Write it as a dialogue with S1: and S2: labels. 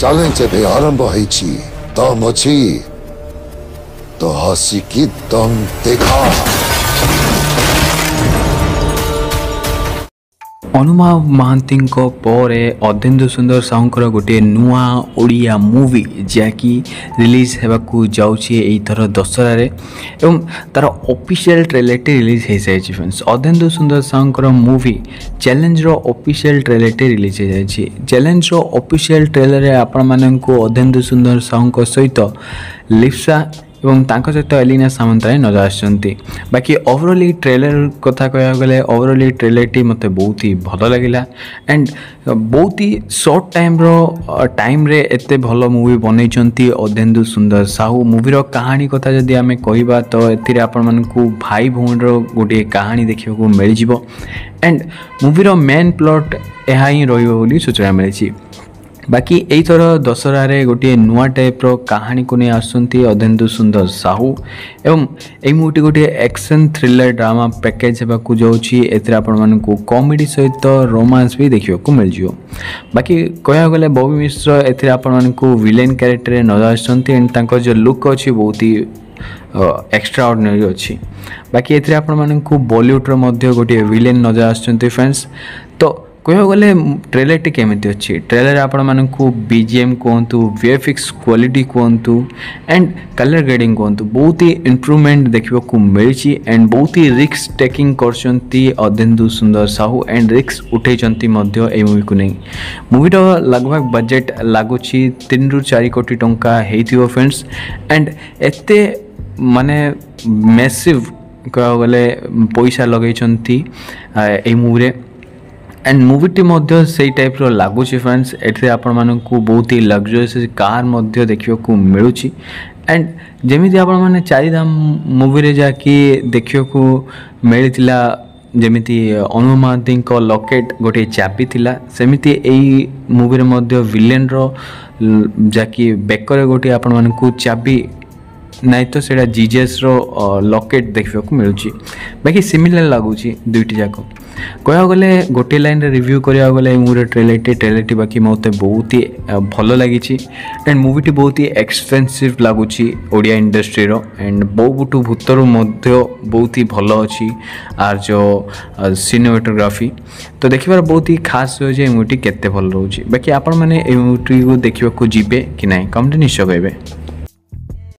S1: Challenge एबे आरंभ होइछि दम अछि तो हसी की दम देखा।
S2: अनुमा महांती परे अधेन्दु सुंदर साहूर गोटे नुआ ओडिया मूवी जैकि रिलीज होगाकू जाऊँगी एथर दशहर एवं तार ऑफिशियल ट्रेलर रिलीज हो सारी फ्रेंड्स। अधेन्दु सुंदर साहूर मूवी चैलेंज रो ऑफिशियल ट्रेलर रिलीज हो जाए। चैलेंज रो ऑफिशियल ट्रेलर आपण मानू अधेन्दु सुंदर साहू सहित लिप्सा एवं तांको सहित एलिना सामंतराय नजर आसछन्ती। बाकी ओवरऑल ट्रेलर कथा कह गले ओवरऑल ट्रेलर टी मते बहुत ही भल लगिला एंड बहुत ही शॉर्ट टाइम रे एते भल मूवी बनैछन्ती अधेन्दु सुंदर साहू। मूवीर कहानी कथा जदि आमे कहिबा तो एथिरे आपण मानकू भाई भौणीर गोटे कहानी देखिबाकू मिल जिवो एंड मूवीर मेन प्लॉट एहा ही रहिबो बोली सूचना मिलिछि। बाकी यही थर दशहर गोटे नुआ टाइप रो कहानी को नहीं आसुंती अधेन्दु सुंदर साहू एवं यही मूवी गोटे एक्शन थ्रिलर ड्रामा पैकेज होगा जाऊँगी। एथिरे आपण मानकू कॉमेडी सहित रोमांस भी देखिबा को मिल जिवो। बाकी कह गले बॉबी मिश्र एथिरे आपण मानकू विलेन कैरेक्टर नजर आसुंती एंड तांको जो लुक अच्छी बहुत ही एक्स्ट्रा ऑर्डिनरी अच्छी। बाकी एथिरे आपण मानकू बॉलीवुड रो मध्य गोटे विलेन नजर आसुंती फ्रेंड्स। तो कह गले ट्रेलर टी केमिति अच्छी ट्रेलर आपण मानकू बीजीएम कहतु वीएफएक्स क्वालिटी कहतु एंड कलर ग्रेडिंग कहतु बहुत ही इम्प्रूवमेंट देखा मिली एंड बहुत ही रिस्क टेकिंग करछन्ती अधेन्दु सुंदर साहू एंड रिस्क उठेछन्ती मध्य ए मूवी को नहीं। मूवीर लगभग बजेट लगुच 3 ରୁ 4 कोटी टंका हेइथिबो फ्रेंड्स एंड एते माने मैसिव कह गले पैसा लगैछन्ती ए मूवी एंड मूवी टी मध्य से टाइप रो लगुच फ्रेंड्स। एठे आपण मानकू बहुत ही लग्जरियस कार मध्य देखिबा को मिलुची एंड जेमिति आपण माने चारिधाम मूवी रे जाकी देखिबा को मिलितिला जेमिति अनुमा महांती को लॉकेट गोटे चाबी थिला सेमिति एई मूवी रे मध्य विलेन रो जाकी बेकर गोटे आपण मानकू चाबी नहीं तो सेटा जीजेस रो लॉकेट देखिबा को मिलुची। बाकी सिमिलर लगुची दुईटी जाक कह गले गोटे लाइन रे रिव्यू करिया गले मूवी ट्रेलर टी बाकी मते बहुत ही भल लगी एंड मूवी टी बहुत ही एक्सपेंसिव लगुची ओडिया इंडस्ट्री रो एंड बहुटू भूतर मध्य बहुत ही भल अच्छी आर जो सिनेमेटोग्राफी तो देखिबार बहुत ही खास हो जे मूवी केते भल रहउची। बाकी आपण माने ए मूवी को देखिबा को जिबे कि नहीं कमेंट निश्चय कहबे।